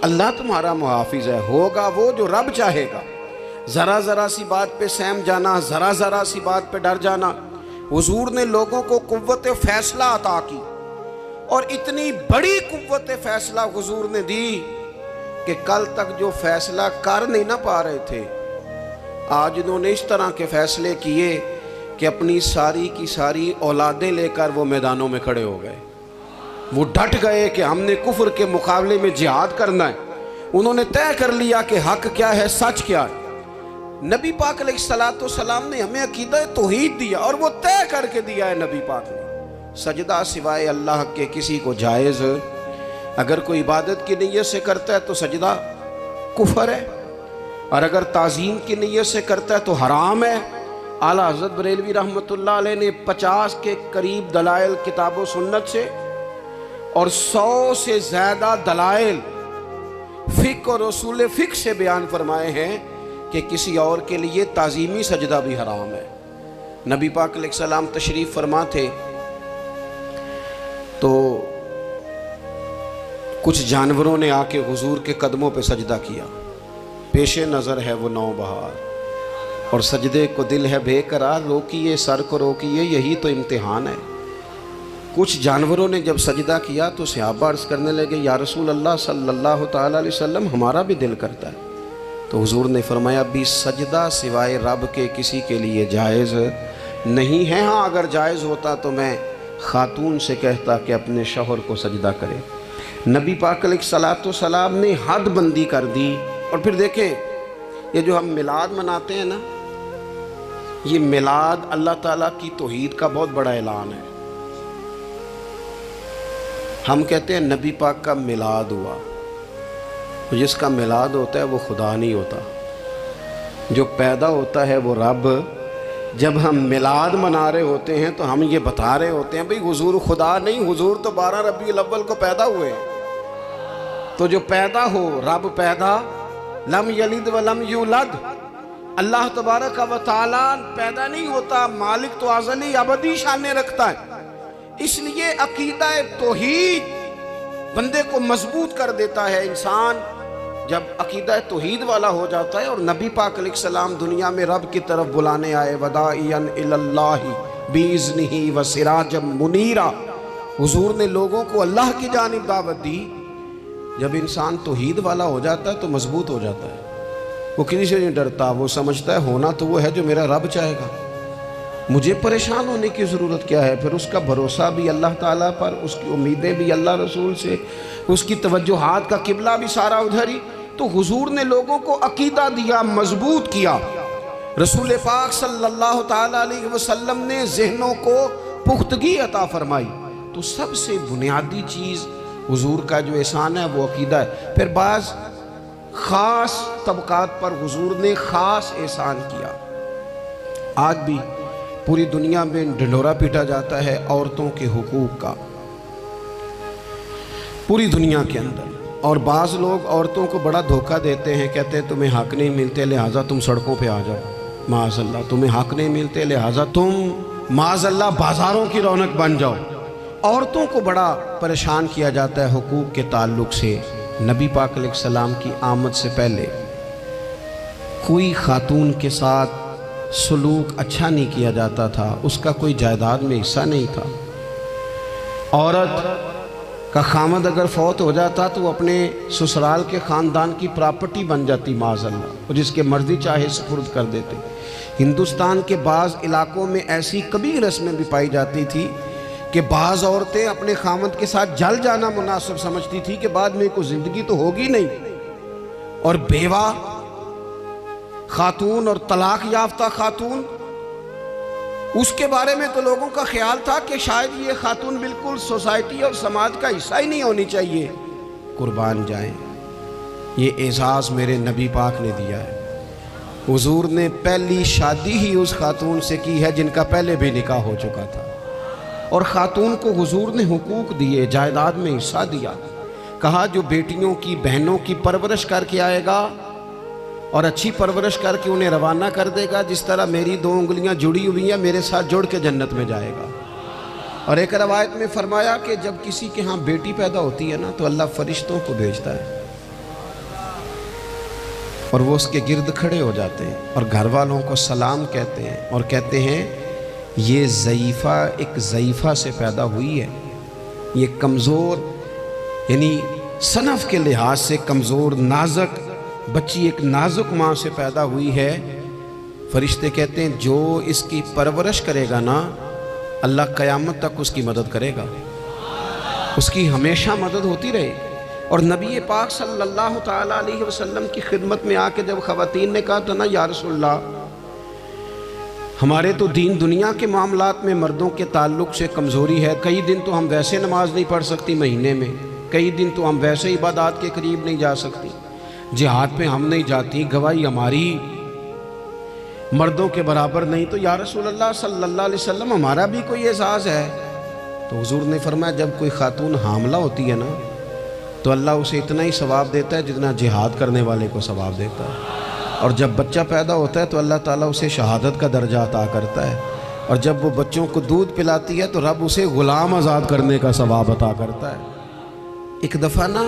اللہ تمہارا محافظ ہے، ہوگا وہ جو رب چاہے گا۔ ذرا ذرا سی بات پہ سہم جانا، ذرا ذرا سی بات پہ ڈر جانا۔ حضور نے لوگوں کو قوت فیصلہ عطا کی، اور اتنی بڑی قوت فیصلہ حضور نے دی کہ کل تک جو فیصلہ کر نہیں نہ پا رہے تھے، آج انہوں نے اس طرح کے فیصلے کیے کہ اپنی ساری کی ساری اولادیں لے کر وہ میدانوں میں کھڑے ہو گئے۔ وہ ڈٹ گئے کہ ہم نے کفر کے مقابلے میں جہاد کرنا ہے۔ انہوں نے طے کر لیا کہ حق کیا ہے، سچ کیا ہے۔ نبی پاک علیہ السلام نے ہمیں عقیدہ توحید دیا، اور وہ طے کر کے دیا ہے نبی پاک نے۔ سجدہ سوائے اللہ کے کسی کو جائز، اگر کوئی عبادت کی نیت سے کرتا ہے تو سجدہ کفر ہے، اور اگر تعظیم کی نیت سے کرتا ہے تو حرام ہے۔ اعلیٰ حضرت بریلوی رحمۃ اللہ علیہ نے 50 کے قریب دلائل کتاب و سنت سے اور 100 سے زیادہ دلائل فقہ اور اصول فقہ سے بیان فرمائے ہیں کہ کسی اور کے لیے تعظیمی سجدہ بھی حرام ہے۔ نبی پاک علیہ السلام تشریف فرما تھے تو کچھ جانوروں نے آ کے حضور کے قدموں پہ سجدہ کیا، پیش نظر ہے وہ نوبہار، اور سجدے کو دل ہے بے قرار، روکیے سر کو روکیے، یہی تو امتحان ہے۔ کچھ جانوروں نے جب سجدہ کیا تو صحابہ عرض کرنے لگے، یا رسول اللہ صلی اللہ تعالیٰ علیہ وسلم ہمارا بھی دل کرتا ہے۔ تو حضور نے فرمایا، بھی سجدہ سوائے رب کے کسی کے لیے جائز نہیں ہے۔ ہاں اگر جائز ہوتا تو میں خاتون سے کہتا کہ اپنے شوہر کو سجدہ کرے۔ نبی پاک علیہ السلام نے حد بندی کر دی۔ اور پھر دیکھیں، یہ جو ہم میلاد مناتے ہیں نا، یہ میلاد اللہ تعالیٰ کی توحید کا بہت بڑا اعلان ہے۔ ہم کہتے ہیں نبی پاک کا میلاد ہوا، جس کا میلاد ہوتا ہے وہ خدا نہیں ہوتا، جو پیدا ہوتا ہے وہ رب۔ جب ہم میلاد منا رہے ہوتے ہیں تو ہم یہ بتا رہے ہوتے ہیں بھئی حضور خدا نہیں، حضور تو 12 ربیع الاول کو پیدا ہوئے۔ تو جو پیدا ہو، رب پیدا، لم یلد ولم یولد، اللہ تبارک و تعالیٰ پیدا نہیں ہوتا، مالک تو ازلی ابدی شانیں رکھتا ہے۔ اس لیے عقیدہ توحید بندے کو مضبوط کر دیتا ہے۔ انسان جب عقیدہ توحید والا ہو جاتا ہے، اور نبی پاک علیہ السلام دنیا میں رب کی طرف بلانے آئے، وداعیا الی اللہ باذنہ وسراجا منیرا، حضور نے لوگوں کو اللہ کی جانب دعوت دی۔ جب انسان توحید والا ہو جاتا ہے تو مضبوط ہو جاتا ہے، وہ کسی سے نہیں ڈرتا، وہ سمجھتا ہے ہونا تو وہ ہے جو میرا رب چاہے گا، مجھے پریشان ہونے کی ضرورت کیا ہے۔ پھر اس کا بھروسہ بھی اللہ تعالیٰ پر، اس کی امیدیں بھی اللہ رسول سے، اس کی توجہات کا قبلہ بھی سارا ادھر ہی۔ تو حضور نے لوگوں کو عقیدہ دیا، مضبوط کیا۔ رسول پاک صلی اللہ تعالیٰ علیہ وسلم نے ذہنوں کو پختگی عطا فرمائی۔ تو سب سے بنیادی چیز حضور کا جو احسان ہے وہ عقیدہ ہے۔ پھر بعض خاص طبقات پر حضور نے خاص احسان کیا۔ آج بھی پوری دنیا میں ڈھنڈورا پیٹا جاتا ہے عورتوں کے حقوق کا، پوری دنیا کے اندر، اور بعض لوگ عورتوں کو بڑا دھوکہ دیتے ہیں، کہتے ہیں تمہیں حق نہیں ملتے لہٰذا تم سڑکوں پہ آ جاؤ، معاذ اللہ، تمہیں حق نہیں ملتے لہٰذا تم معاذ اللہ بازاروں کی رونق بن جاؤ۔ عورتوں کو بڑا پریشان کیا جاتا ہے حقوق کے تعلق سے۔ نبی پاک علیہ السلام کی آمد سے پہلے کوئی خاتون کے ساتھ سلوک اچھا نہیں کیا جاتا تھا، اس کا کوئی جائیداد میں حصہ نہیں تھا۔ عورت کا خامد اگر فوت ہو جاتا تو وہ اپنے سسرال کے خاندان کی پراپرٹی بن جاتی، معاذ اللہ، اور جس کے مرضی چاہے سپرد کر دیتے۔ ہندوستان کے بعض علاقوں میں ایسی کبھی رسمیں بھی پائی جاتی تھی کہ بعض عورتیں اپنے خامد کے ساتھ جل جانا مناسب سمجھتی تھی کہ بعد میں کوئی زندگی تو ہوگی نہیں، اور بیوہ خاتون اور طلاق یافتہ خاتون، اس کے بارے میں تو لوگوں کا خیال تھا کہ شاید یہ خاتون بالکل سوسائٹی اور سماج کا حصہ ہی نہیں ہونی چاہیے۔ قربان جائیں، یہ اعزاز میرے نبی پاک نے دیا ہے۔ حضور نے پہلی شادی ہی اس خاتون سے کی ہے جن کا پہلے بھی نکاح ہو چکا تھا، اور خاتون کو حضور نے حقوق دیے، جائیداد میں حصہ دیا۔ کہا جو بیٹیوں کی بہنوں کی پرورش کر کے آئے گا اور اچھی پرورش کر کے انہیں روانہ کر دے گا، جس طرح میری 2 انگلیاں جڑی ہوئی ہیں میرے ساتھ جڑ کے جنت میں جائے گا۔ اور ایک روایت میں فرمایا کہ جب کسی کے ہاں بیٹی پیدا ہوتی ہے نا تو اللہ فرشتوں کو بھیجتا ہے اور وہ اس کے گرد کھڑے ہو جاتے ہیں اور گھر والوں کو سلام کہتے ہیں اور کہتے ہیں یہ ضعیفہ ایک ضعیفہ سے پیدا ہوئی ہے، یہ کمزور یعنی صنف کے لحاظ سے کمزور نازک بچی ایک نازک ماں سے پیدا ہوئی ہے۔ فرشتے کہتے ہیں جو اس کی پرورش کرے گا نا، اللہ قیامت تک اس کی مدد کرے گا، اس کی ہمیشہ مدد ہوتی رہے گی۔ اور نبی پاک صلی اللہ تعالیٰ علیہ وسلم کی خدمت میں آ کے جب خواتین نے کہا تھا نا یا رسول اللہ، ہمارے تو دین دنیا کے معاملات میں مردوں کے تعلق سے کمزوری ہے، کئی دن تو ہم ویسے نماز نہیں پڑھ سکتی مہینے میں، کئی دن تو ہم ویسے عبادات کے قریب نہیں جا سکتی، جہاد پہ ہم نہیں جاتی، گواہی ہماری مردوں کے برابر نہیں، تو یا رسول اللہ صلی اللہ علیہ وسلم ہمارا بھی کوئی اعزاز ہے؟ تو حضور نے فرمایا جب کوئی خاتون حاملہ ہوتی ہے نا تو اللہ اسے اتنا ہی ثواب دیتا ہے جتنا جہاد کرنے والے کو ثواب دیتا ہے، اور جب بچہ پیدا ہوتا ہے تو اللہ تعالیٰ اسے شہادت کا درجہ عطا کرتا ہے، اور جب وہ بچوں کو دودھ پلاتی ہے تو رب اسے غلام آزاد کرنے کا ثواب عطا کرتا ہے۔ ایک دفعہ نا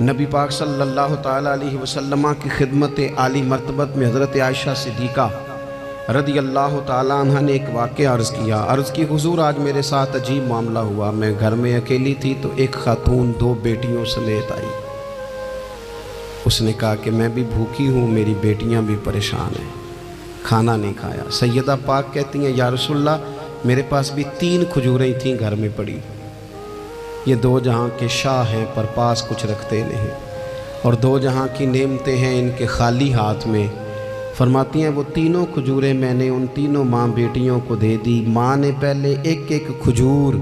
نبی پاک صلی اللہ تعالیٰ علیہ وسلم کی خدمت عالی مرتبت میں حضرت عائشہ صدیقہ رضی اللہ تعالیٰ عنہ نے ایک واقعہ عرض کی حضور آج میرے ساتھ عجیب معاملہ ہوا، میں گھر میں اکیلی تھی تو ایک خاتون 2 بیٹیوں سمیت آئی، اس نے کہا کہ میں بھی بھوکی ہوں، میری بیٹیاں بھی پریشان ہیں، کھانا نہیں کھایا۔ سیدہ پاک کہتی ہیں یا رسول اللہ میرے پاس بھی 3 کھجوریں تھیں گھر میں پڑی، یہ 2 جہاں کے شاہ ہیں پر پاس کچھ رکھتے نہیں، اور 2 جہاں کی نعمتیں ہیں ان کے خالی ہاتھ میں۔ فرماتی ہیں وہ 3 کھجوریں میں نے ان 3 ماں بیٹیوں کو دے دی، ماں نے پہلے ایک کھجور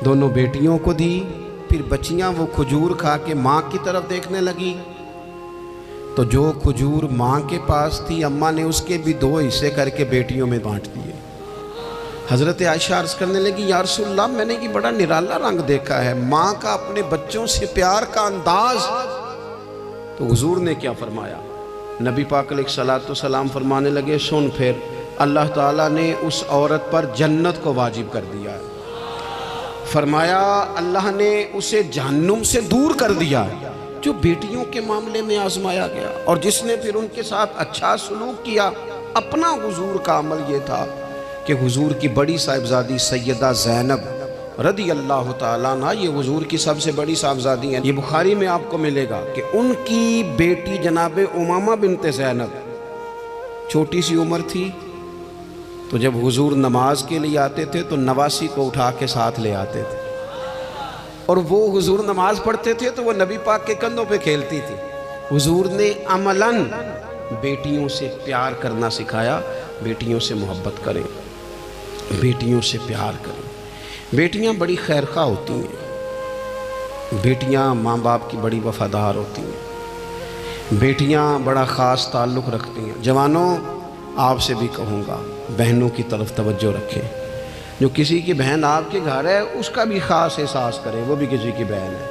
دونوں بیٹیوں کو دی، پھر بچیاں وہ کھجور کھا کے ماں کی طرف دیکھنے لگی تو جو کھجور ماں کے پاس تھی اماں نے اس کے بھی 2 حصے کر کے بیٹیوں میں بانٹ دیے۔ حضرت عائشہ عرض کرنے لگی یا رسول اللہ میں نے یہ بڑا نرالا رنگ دیکھا ہے، ماں کا اپنے بچوں سے پیار کا انداز۔ تو حضور نے کیا فرمایا؟ نبی پاک علیہ الصلوۃ والسلام فرمانے لگے سن پھر اللہ تعالیٰ نے اس عورت پر جنت کو واجب کر دیا ہے، فرمایا اللہ نے اسے جہنم سے دور کر دیا ہے جو بیٹیوں کے معاملے میں آزمایا گیا، اور جس نے پھر ان کے ساتھ اچھا سلوک کیا۔ اپنا حضور کا عمل یہ تھا کہ حضور کی بڑی صاحبزادی سیدہ زینب رضی اللہ تعالیٰ عنہ، یہ حضور کی سب سے بڑی صاحبزادی ہیں، یہ بخاری میں آپ کو ملے گا کہ ان کی بیٹی جناب امامہ بنت زینب چھوٹی سی عمر تھی، تو جب حضور نماز کے لیے آتے تھے تو نواسی کو اٹھا کے ساتھ لے آتے تھے، اور وہ حضور نماز پڑھتے تھے تو وہ نبی پاک کے کندھوں پہ کھیلتی تھی۔ حضور نے عملاً بیٹیوں سے پیار کرنا سکھایا، بیٹیوں سے محبت کریں، بیٹیوں سے پیار کریں۔ بیٹیاں بڑی خیرخواہ ہوتی ہیں، بیٹیاں ماں باپ کی بڑی وفادار ہوتی ہیں، بیٹیاں بڑا خاص تعلق رکھتی ہیں۔ جوانوں آپ سے بھی کہوں گا بہنوں کی طرف توجہ رکھیں، جو کسی کی بہن آپ کے گھر ہے اس کا بھی خاص احساس کریں، وہ بھی کسی کی بہن ہے،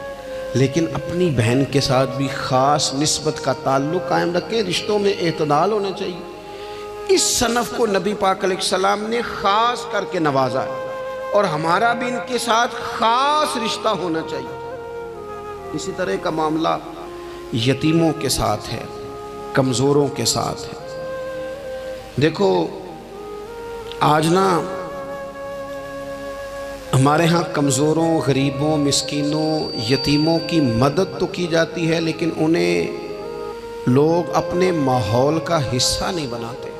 لیکن اپنی بہن کے ساتھ بھی خاص نسبت کا تعلق قائم رکھیں، رشتوں میں اعتدال ہونا چاہیے۔ اس صنف کو نبی پاک علیہ السلام نے خاص کر کے نوازا ہے، اور ہمارا بھی ان کے ساتھ خاص رشتہ ہونا چاہیے۔ اسی طرح کا معاملہ یتیموں کے ساتھ ہے، کمزوروں کے ساتھ ہے۔ دیکھو آج نا ہمارے ہاں کمزوروں، غریبوں، مسکینوں، یتیموں کی مدد تو کی جاتی ہے، لیکن انہیں لوگ اپنے ماحول کا حصہ نہیں بناتے۔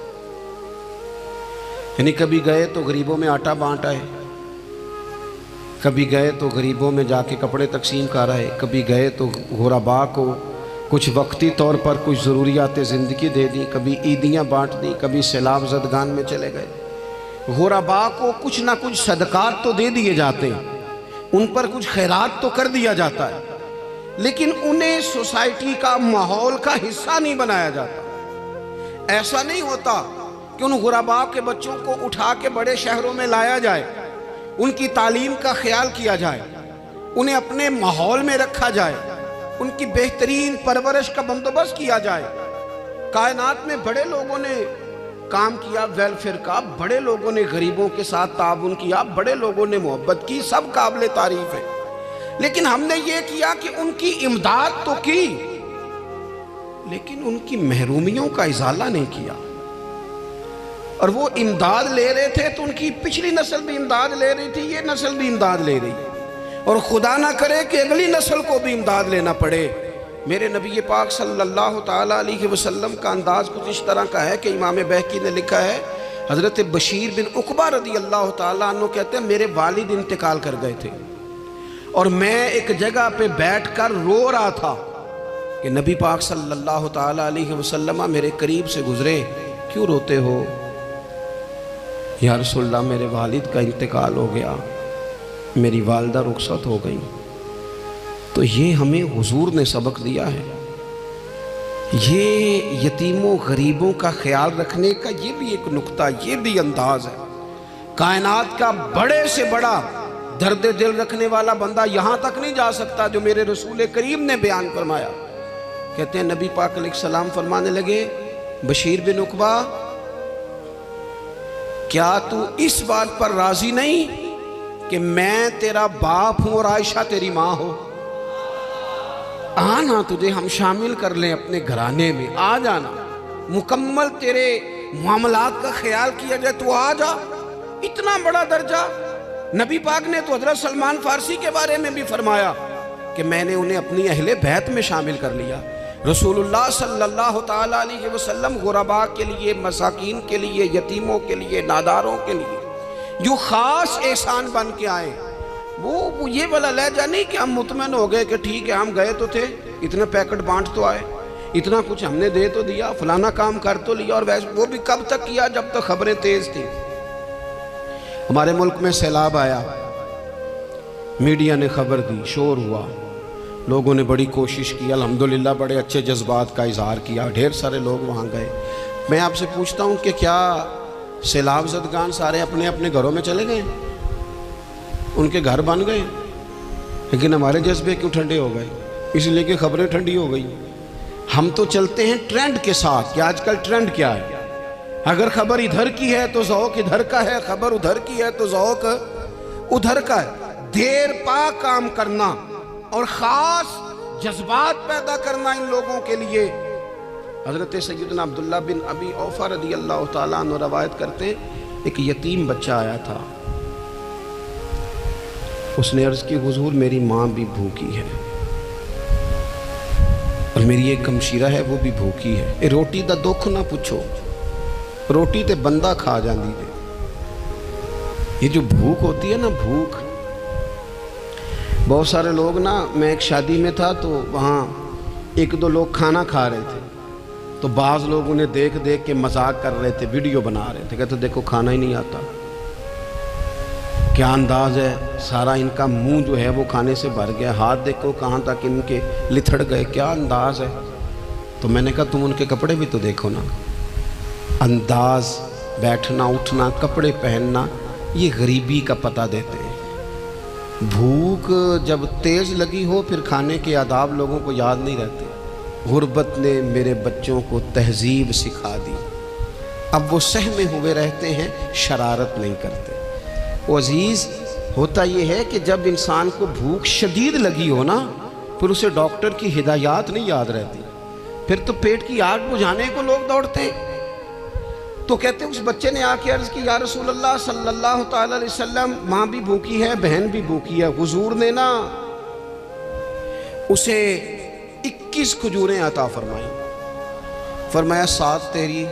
یعنی کبھی گئے تو غریبوں میں آٹا بانٹ آئے، کبھی گئے تو غریبوں میں جا کے کپڑے تقسیم کر آئے، کبھی گئے تو غرباء کو کچھ وقتی طور پر کچھ ضروریات زندگی دے دی، کبھی عیدیاں بانٹ دی، کبھی سیلاب زدگان میں چلے گئے۔ غرباء کو کچھ نہ کچھ صدقات تو دے دیے جاتے ہیں، ان پر کچھ خیرات تو کر دیا جاتا ہے، لیکن انہیں سوسائٹی کا ماحول کا حصہ نہیں بنایا جاتا۔ ایسا نہیں ہوتا کہ ان غرباء کے بچوں کو اٹھا کے بڑے شہروں میں لایا جائے، ان کی تعلیم کا خیال کیا جائے، انہیں اپنے ماحول میں رکھا جائے، ان کی بہترین پرورش کا بندوبست کیا جائے۔ کائنات میں بڑے لوگوں نے کام کیا ویلفیئر کا، بڑے لوگوں نے غریبوں کے ساتھ تعاون کیا، بڑے لوگوں نے محبت کی، سب قابل تعریف ہے، لیکن ہم نے یہ کیا کہ ان کی امداد تو کی لیکن ان کی محرومیوں کا ازالہ نہیں کیا. اور وہ امداد لے رہے تھے تو ان کی پچھلی نسل بھی امداد لے رہی تھی, یہ نسل بھی امداد لے رہی, اور خدا نہ کرے کہ اگلی نسل کو بھی امداد لینا پڑے. میرے نبی پاک صلی اللہ تعالیٰ علیہ وسلم کا انداز کچھ اس طرح کا ہے کہ امام بہقی نے لکھا ہے, حضرت بشیر بن عقبہ رضی اللہ تعالیٰ عنہ کہتے ہیں میرے والد انتقال کر گئے تھے اور میں ایک جگہ پہ بیٹھ کر رو رہا تھا کہ نبی پاک صلی اللہ تعالیٰ علیہ وسلم میرے قریب سے گزرے, کیوں روتے ہو؟ یا رسول اللہ میرے والد کا انتقال ہو گیا, میری والدہ رخصت ہو گئی. تو یہ ہمیں حضور نے سبق دیا ہے. یہ یتیموں غریبوں کا خیال رکھنے کا یہ بھی ایک نقطہ, یہ بھی انداز ہے. کائنات کا بڑے سے بڑا درد دل رکھنے والا بندہ یہاں تک نہیں جا سکتا جو میرے رسول کریم نے بیان فرمایا. کہتے ہیں نبی پاک علیہ السلام فرمانے لگے, بشیر بن عقبہ کیا تو اس بات پر راضی نہیں کہ میں تیرا باپ ہوں اور عائشہ تیری ماں ہو؟ آنا تجھے ہم شامل کر لیں اپنے گھرانے میں, آ جانا, مکمل تیرے معاملات کا خیال کیا جائے, تو آ جا. اتنا بڑا درجہ. نبی پاک نے تو حضرت سلمان فارسی کے بارے میں بھی فرمایا کہ میں نے انہیں اپنی اہل بیت میں شامل کر لیا. رسول اللہ صلی اللہ تعالیٰ علیہ وسلم غرباء کے لیے, مساکین کے لیے, یتیموں کے لیے, ناداروں کے لیے جو خاص احسان بن کے آئے, وہ یہ والا لہجہ نہیں کہ ہم مطمئن ہو گئے کہ ٹھیک ہے ہم گئے تو تھے, اتنے پیکٹ بانٹ تو آئے, اتنا کچھ ہم نے دے تو دیا, فلانا کام کر تو لیا, اور ویسے وہ بھی کب تک کیا جب تک خبریں تیز تھیں. ہمارے ملک میں سیلاب آیا, میڈیا نے خبر دی, شور ہوا, لوگوں نے بڑی کوشش کی, الحمدللہ بڑے اچھے جذبات کا اظہار کیا, ڈھیر سارے لوگ وہاں گئے. میں آپ سے پوچھتا ہوں کہ کیا سیلاب زدگان سارے اپنے اپنے گھروں میں چلے گئے؟ ان کے گھر بن گئے, لیکن ہمارے جذبے کیوں ٹھنڈے ہو گئے؟ اس لیے کہ خبریں ٹھنڈی ہو گئی. ہم تو چلتے ہیں ٹرینڈ کے ساتھ کہ آج کل ٹرینڈ کیا ہے. اگر خبر ادھر کی ہے تو ذوق ادھر کا ہے, خبر ادھر کی ہے تو ذوق ادھر کا ہے. دیر پا کام کرنا اور خاص جذبات پیدا کرنا ان لوگوں کے لیے. حضرت سیدنا عبداللہ بن ابی اوفا رضی اللہ تعالیٰ عنہ روایت کرتے, ایک یتیم بچہ آیا تھا, اس نے عرض کی حضور میری ماں بھی بھوکی ہے اور میری ایک ہمشیرہ ہے وہ بھی بھوکی ہے, روٹی دا دکھ نہ پوچھو, روٹی تے بندہ کھا جاندی دے. یہ جو بھوک ہوتی ہے نا, بھوک, بہت سارے لوگ نا, میں ایک شادی میں تھا تو وہاں ایک دو لوگ کھانا کھا رہے تھے, تو بعض لوگ انہیں دیکھ دیکھ کے مذاق کر رہے تھے, ویڈیو بنا رہے تھے, کہتے دیکھو کھانا ہی نہیں آتا, کیا انداز ہے, سارا ان کا منہ جو ہے وہ کھانے سے بھر گیا, ہاتھ دیکھو کہاں تک ان کے لتھڑ گئے, کیا انداز ہے. تو میں نے کہا تم ان کے کپڑے بھی تو دیکھو نا, انداز, بیٹھنا اٹھنا, کپڑے پہننا, یہ غریبی کا پتہ دیتے ہیں. بھوک جب تیز لگی ہو پھر کھانے کے آداب لوگوں کو یاد نہیں رہتے. غربت نے میرے بچوں کو تہذیب سکھا دی, اب وہ سہمے ہوئے رہتے ہیں, شرارت نہیں کرتے. وہ عزیز ہوتا یہ ہے کہ جب انسان کو بھوک شدید لگی ہو نا, پھر اسے ڈاکٹر کی ہدایات نہیں یاد رہتی, پھر تو پیٹ کی آگ بجھانے کو لوگ دوڑتے ہیں. تو کہتے ہیں اس بچے نے آ کے عرض کی, یا رسول اللہ صلی اللہ تعالی علیہ وسلم ماں بھی بھوکی ہے, بہن بھی بھوکی ہے. حضور نے نا اسے 21 کھجوریں عطا فرمائیں, فرمایا 7 تیری,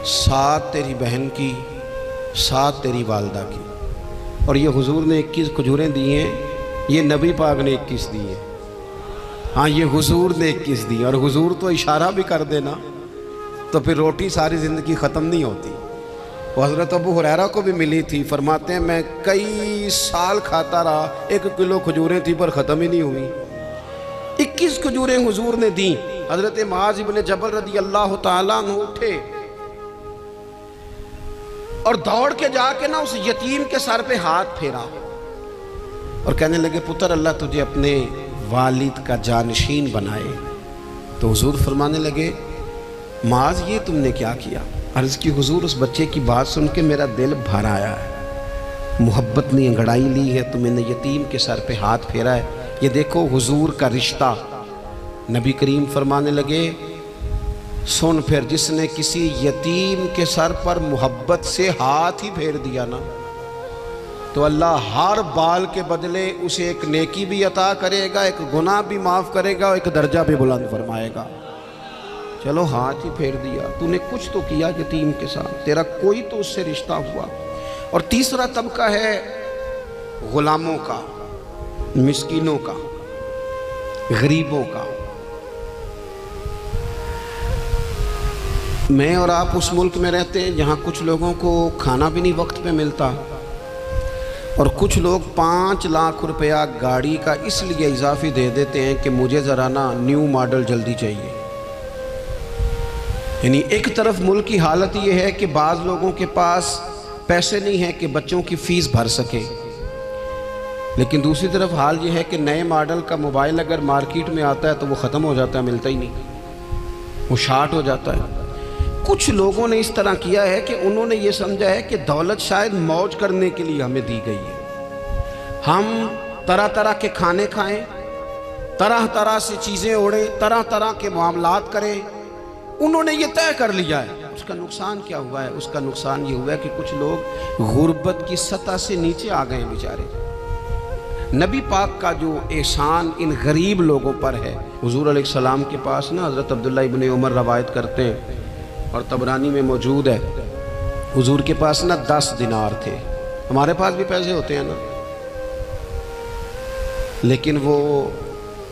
7 تیری بہن کی, 7 تیری والدہ کی. اور یہ حضور نے 21 کھجوریں دی ہیں, یہ نبی پاک نے 21 دی ہیں. ہاں یہ حضور نے 21 دی, اور حضور تو اشارہ بھی کر دینا تو پھر روٹی ساری زندگی ختم نہیں ہوتی. وہ حضرت ابو ہریرہ کو بھی ملی تھی, فرماتے ہیں میں کئی سال کھاتا رہا, 1 کلو کھجوریں تھی پر ختم ہی نہیں ہوئی. 21 کھجوریں حضور نے دیں. حضرت معاذ بن جبل رضی اللہ تعالیٰ عنہ اٹھے اور دوڑ کے جا کے نا اس یتیم کے سر پہ ہاتھ پھیرا اور کہنے لگے, پتر اللہ تجھے اپنے والد کا جانشین بنائے. تو حضور فرمانے لگے, معاذ یہ تم نے کیا کیا؟ عرض کی حضور اس بچے کی بات سن کے میرا دل بھر آیا ہے, محبت نے انگڑائی لی ہے تو میں نے یتیم کے سر پہ ہاتھ پھیرا ہے۔ یہ دیکھو حضور کا رشتہ۔ نبی کریم فرمانے لگے سن پھر، جس نے کسی یتیم کے سر پر محبت سے ہاتھ ہی پھیر دیا نا تو اللہ ہر بال کے بدلے اسے ایک نیکی بھی عطا کرے گا، ایک گناہ بھی معاف کرے گا، ایک درجہ بھی بلند فرمائے گا۔ چلو ہاتھ ہی پھیر دیا، تو نے کچھ تو کیا یتیم کے ساتھ، تیرا کوئی تو اس سے رشتہ ہوا۔ اور تیسرا طبقہ ہے غلاموں کا، مسکینوں کا، غریبوں کا۔ میں اور آپ اس ملک میں رہتے ہیں جہاں کچھ لوگوں کو کھانا بھی نہیں وقت پہ ملتا، اور کچھ لوگ 5 لاکھ روپیہ گاڑی کا اس لیے اضافی دے دیتے ہیں کہ مجھے ذرا نا نیو ماڈل جلدی چاہیے۔ یعنی ایک طرف ملک کی حالت یہ ہے کہ بعض لوگوں کے پاس پیسے نہیں ہیں کہ بچوں کی فیس بھر سکے، لیکن دوسری طرف حال یہ ہے کہ نئے ماڈل کا موبائل اگر مارکیٹ میں آتا ہے تو وہ ختم ہو جاتا ہے، ملتا ہی نہیں، وہ شارٹ ہو جاتا ہے۔ کچھ لوگوں نے اس طرح کیا ہے کہ انہوں نے یہ سمجھا ہے کہ دولت شاید موج کرنے کے لیے ہمیں دی گئی ہے، ہم طرح طرح کے کھانے کھائیں، طرح طرح سے چیزیں اوڑیں، طرح طرح کے معاملات کریں۔ انہوں نے یہ طے کر لیا ہے۔ اس کا نقصان کیا ہوا ہے؟ اس کا نقصان یہ ہوا ہے کہ کچھ لوگ غربت کی سطح سے نیچے آ گئے ہیں بیچارے۔ نبی پاک کا جو احسان ان غریب لوگوں پر ہے، حضور علیہ السلام کے پاس نا حضرت عبداللہ ابن عمر روایت کرتے ہیں اور طبرانی میں موجود ہے، حضور کے پاس نا 10 دینار تھے۔ ہمارے پاس بھی پیسے ہوتے ہیں نا، لیکن وہ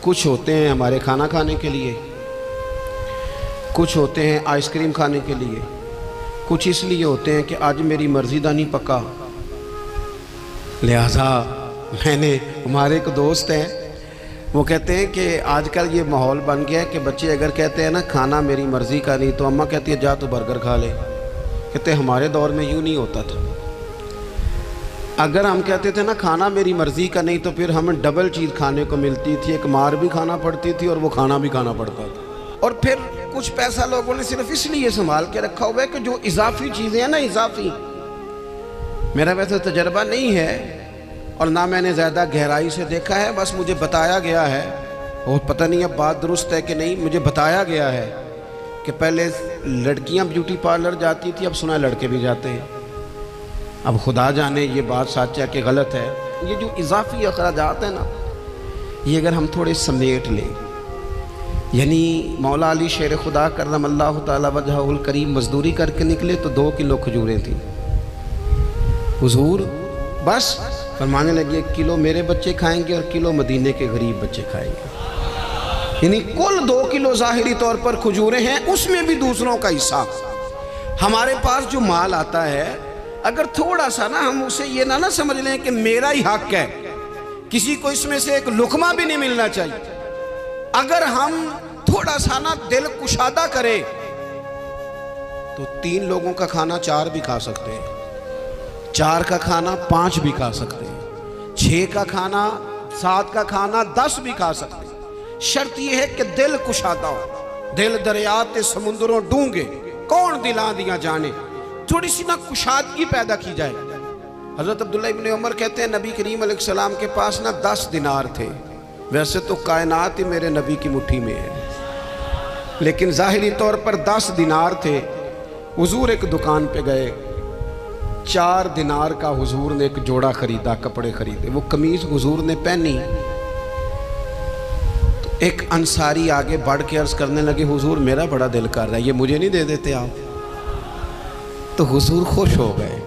کچھ ہوتے ہیں ہمارے کھانا کھانے کے لیے، کچھ ہوتے ہیں آئس کریم کھانے کے لیے، کچھ اس لیے ہوتے ہیں کہ آج میری مرضی دا نہیں پکا، لہٰذا میں نے، ہمارے ایک دوست ہیں وہ کہتے ہیں کہ آج کل یہ ماحول بن گیا ہے کہ بچے اگر کہتے ہیں نا کھانا میری مرضی کا نہیں تو اماں کہتی ہے جا تو برگر کھا لے۔ کہتے ہیں ہمارے دور میں یوں نہیں ہوتا تھا، اگر ہم کہتے تھے نا کھانا میری مرضی کا نہیں تو پھر ہمیں ڈبل چیز کھانے کو ملتی تھی، ایک مار بھی کھانا پڑتی تھی اور وہ کھانا بھی کھانا پڑتا تھا۔ اور پھر کچھ پیسہ لوگوں نے صرف اس لیے سنبھال کے رکھا ہوا ہے کہ جو اضافی چیزیں ہیں نا، اضافی، میرا ویسے تجربہ نہیں ہے اور نہ میں نے زیادہ گہرائی سے دیکھا ہے، بس مجھے بتایا گیا ہے، اور پتہ نہیں اب بات درست ہے کہ نہیں، مجھے بتایا گیا ہے کہ پہلے لڑکیاں بیوٹی پارلر جاتی تھی، اب سنا ہے لڑکے بھی جاتے ہیں۔ اب خدا جانے یہ بات سچ ہے کہ غلط ہے۔ یہ جو اضافی اخراجات ہیں نا، یہ اگر ہم تھوڑے سمیٹ لیں، یعنی مولا علی شیر خدا کرم اللہ تعالیٰ وجہہ الکریم مزدوری کر کے نکلے تو 2 کلو کھجوریں تھیں، حضور بس فرمانے لگے 1 کلو میرے بچے کھائیں گے اور کلو مدینے کے غریب بچے کھائیں گے، یعنی کل 2 کلو ظاہری طور پر کھجوریں ہیں، اس میں بھی دوسروں کا حصہ۔ ہمارے پاس جو مال آتا ہے اگر تھوڑا سا نا ہم اسے یہ نہ سمجھ لیں کہ میرا ہی حق ہے، کسی کو اس میں سے ایک لقمہ بھی نہیں ملنا چاہیے، اگر ہم تھوڑا سا نا دل کشادہ کریں تو 3 لوگوں کا کھانا 4 بھی کھا سکتے ہیں، 4 کا کھانا 5 بھی کھا سکتے ہیں، 6 کا کھانا 7 کا کھانا 10 بھی کھا سکتے ہیں۔ شرط یہ ہے کہ دل کشادہ ہو، دل دریات سمندروں ڈونگے کون دلاں دیا جانے، تھوڑی سی نا کشادگی پیدا کی جائے۔ حضرت عبداللہ ابن عمر کہتے ہیں نبی کریم علیہ السلام کے پاس نا 10 دینار تھے، ویسے تو کائنات ہی میرے نبی کی مٹھی میں ہے، لیکن ظاہری طور پر 10 دینار تھے۔ حضور ایک دکان پہ گئے، 4 دینار کا حضور نے ایک جوڑا خریدا، کپڑے خریدے، وہ قمیض حضور نے پہنی تو ایک انصاری آگے بڑھ کے عرض کرنے لگے حضور میرا بڑا دل کر رہا ہے، یہ مجھے نہیں دے دیتے آپ؟ تو حضور خوش ہو گئے۔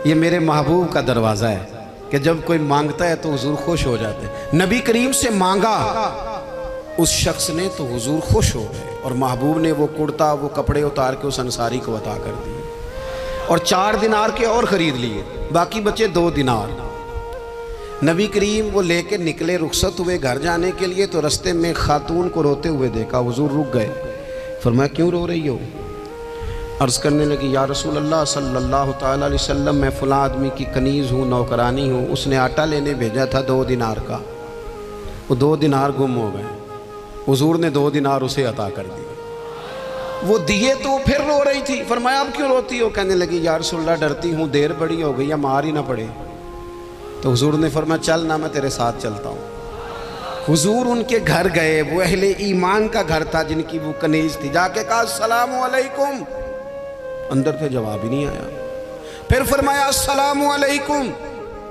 یہ میرے محبوب کا دروازہ ہے کہ جب کوئی مانگتا ہے تو حضور خوش ہو جاتے ہیں۔ نبی کریم سے مانگا اس شخص نے تو حضور خوش ہو گئے، اور محبوب نے وہ کرتا، وہ کپڑے اتار کے اس انصاری کو عطا کر دیے، اور 4 دینار کے اور خرید لیے، باقی بچے 2 دینار۔ نبی کریم وہ لے کے نکلے، رخصت ہوئے گھر جانے کے لیے، تو رستے میں خاتون کو روتے ہوئے دیکھا، حضور رک گئے، فرمایا کیوں رو رہی ہو؟ عرض کرنے لگی یا رسول اللہ صلی اللہ تعالیٰ علیہ وسلم میں فلاں آدمی کی کنیز ہوں، نوکرانی ہوں، اس نے آٹا لینے بھیجا تھا 2 دینار کا، وہ 2 دینار گم ہو گئے، حضور نے 2 دینار اسے عطا کر دیے، وہ دیے تو پھر رو رہی تھی، فرمایا اب کیوں روتی ہو؟ کہنے لگی یا رسول اللہ ڈرتی ہوں دیر بڑی ہو گئی یا مار ہی نہ پڑے۔ تو حضور نے فرمایا چل نہ میں تیرے ساتھ چلتا ہوں۔ حضور ان کے گھر گئے، وہ اہل ایمان کا گھر تھا جن کی وہ کنیز تھی، جا کے کہا السلام علیکم، اندر سے جواب ہی نہیں آیا۔ پھر فرمایا السلام علیکم،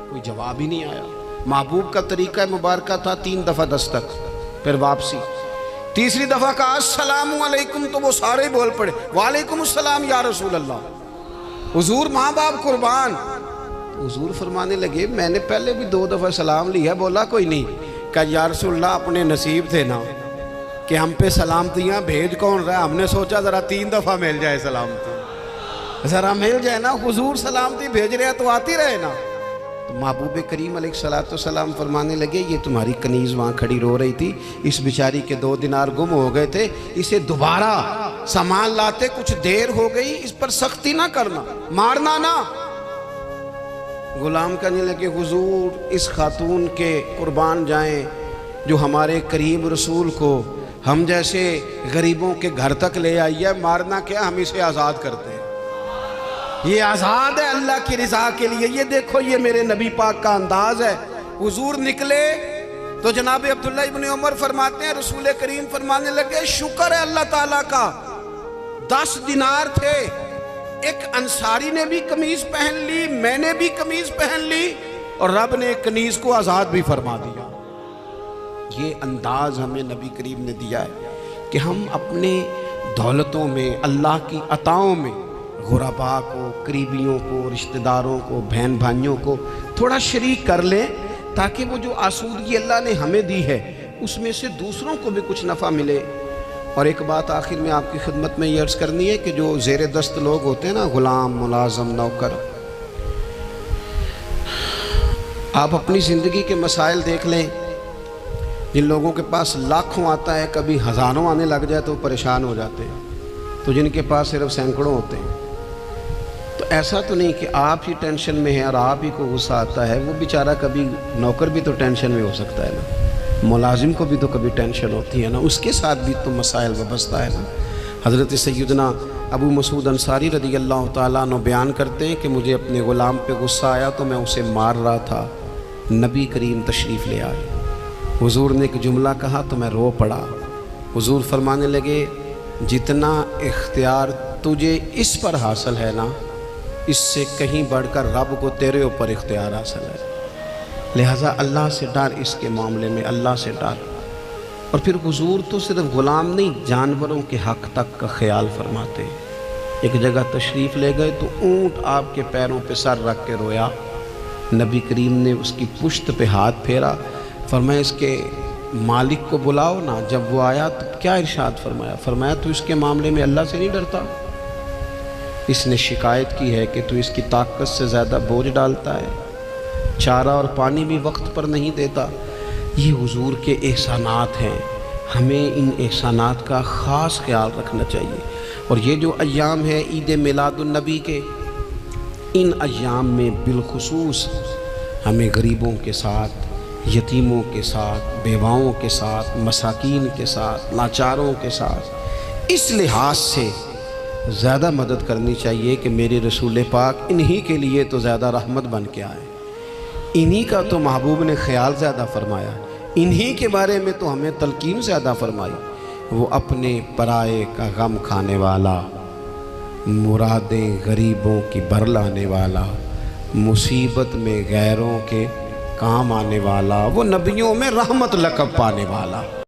کوئی جواب ہی نہیں آیا۔ محبوب کا طریقہ مبارکہ تھا 3 دفعہ دستک، پھر واپسی۔ تیسری دفعہ کہا السلام علیکم تو وہ سارے بول پڑے وعلیکم السلام یا رسول اللہ، حضور ماں باپ قربان۔ حضور فرمانے لگے میں نے پہلے بھی 2 دفعہ سلام لیا، بولا کوئی نہیں۔ کہا یا رسول اللہ اپنے نصیب تھے نا کہ ہم پہ سلامتیاں بھیج کون رہا ہے، ہم نے سوچا ذرا 3 دفعہ مل جائے سلامتی، ذرا مل جائے نا، حضور سلامتی بھیج رہے ہیں تو آتی رہے نا۔ تو محبوب کریم علیہ السلام فرمانے لگے یہ تمہاری کنیز وہاں کھڑی رو رہی تھی، اس بیچاری کے 2 دینار گم ہو گئے تھے، اسے دوبارہ سامان لاتے کچھ دیر ہو گئی، اس پر سختی نہ کرنا، مارنا نہ۔ غلام کہنے لگے حضور اس خاتون کے قربان جائیں جو ہمارے کریم رسول کو ہم جیسے غریبوں کے گھر تک لے آئی ہے، مارنا کیا، ہم اسے آزاد کرتے ہیں، یہ آزاد ہے اللہ کی رضا کے لیے۔ یہ دیکھو یہ میرے نبی پاک کا انداز ہے۔ حضور نکلے تو جناب عبداللہ ابن عمر فرماتے ہیں رسول کریم فرمانے لگے شکر ہے اللہ تعالیٰ کا، 10 دینار تھے، ایک انصاری نے بھی قمیض پہن لی، میں نے بھی قمیض پہن لی، اور رب نے کنیز کو آزاد بھی فرما دیا۔ یہ انداز ہمیں نبی کریم نے دیا ہے کہ ہم اپنے دولتوں میں، اللہ کی عطاؤں میں غرباء کو، قریبیوں کو، رشتہ داروں کو، بہن بھائیوں کو تھوڑا شریک کر لیں، تاکہ وہ جو آسودگی اللہ نے ہمیں دی ہے اس میں سے دوسروں کو بھی کچھ نفع ملے۔ اور ایک بات آخر میں آپ کی خدمت میں یہ عرض کرنی ہے کہ جو زیر دست لوگ ہوتے ہیں نا، غلام، ملازم، نوکر، آپ اپنی زندگی کے مسائل دیکھ لیں، جن لوگوں کے پاس لاکھوں آتا ہے کبھی ہزاروں آنے لگ جائے تو پریشان ہو جاتے ہیں، تو جن کے پاس صرف سینکڑوں ہوتے ہیں، تو ایسا تو نہیں کہ آپ ہی ٹینشن میں ہیں اور آپ ہی کو غصہ آتا ہے، وہ بیچارہ کبھی نوکر بھی تو ٹینشن میں ہو سکتا ہے نا، ملازم کو بھی تو کبھی ٹینشن ہوتی ہے نا، اس کے ساتھ بھی تو مسائل وابستہ ہے نا۔ حضرت سیدنا ابو مسعود انصاری رضی اللہ تعالیٰ عنہ بیان کرتے ہیں کہ مجھے اپنے غلام پہ غصہ آیا تو میں اسے مار رہا تھا، نبی کریم تشریف لے آئے، حضور نے ایک جملہ کہا تو میں رو پڑا۔ حضور فرمانے لگے جتنا اختیار تجھے اس پر حاصل ہے نا، اس سے کہیں بڑھ کر رب کو تیرے اوپر اختیار حاصل ہے، لہٰذا اللہ سے ڈر، اس کے معاملے میں اللہ سے ڈر۔ اور پھر حضور تو صرف غلام نہیں، جانوروں کے حق تک کا خیال فرماتے۔ ایک جگہ تشریف لے گئے تو اونٹ آپ کے پیروں پہ سر رکھ کے رویا، نبی کریم نے اس کی پشت پہ ہاتھ پھیرا، فرمایا اس کے مالک کو بلاؤ نا۔ جب وہ آیا تو کیا ارشاد فرمایا؟ فرمایا تو اس کے معاملے میں اللہ سے نہیں ڈرتا، اس نے شکایت کی ہے کہ تو اس کی طاقت سے زیادہ بوجھ ڈالتا ہے، چارہ اور پانی بھی وقت پر نہیں دیتا۔ یہ حضور کے احسانات ہیں، ہمیں ان احسانات کا خاص خیال رکھنا چاہیے۔ اور یہ جو ایام ہے عید میلاد النبی کے، ان ایام میں بالخصوص ہمیں غریبوں کے ساتھ، یتیموں کے ساتھ، بیواؤں کے ساتھ، مساکین کے ساتھ، لاچاروں کے ساتھ اس لحاظ سے زیادہ مدد کرنی چاہیے کہ میرے رسول پاک انہی کے لیے تو زیادہ رحمت بن کے آئے، انہی کا تو محبوب نے خیال زیادہ فرمایا، انہی کے بارے میں تو ہمیں تلقین زیادہ فرمائی۔ وہ اپنے پرائے کا غم کھانے والا، مرادیں غریبوں کی بھر لانے والا، مصیبت میں غیروں کے کام آنے والا، وہ نبیوں میں رحمت لقب پانے والا۔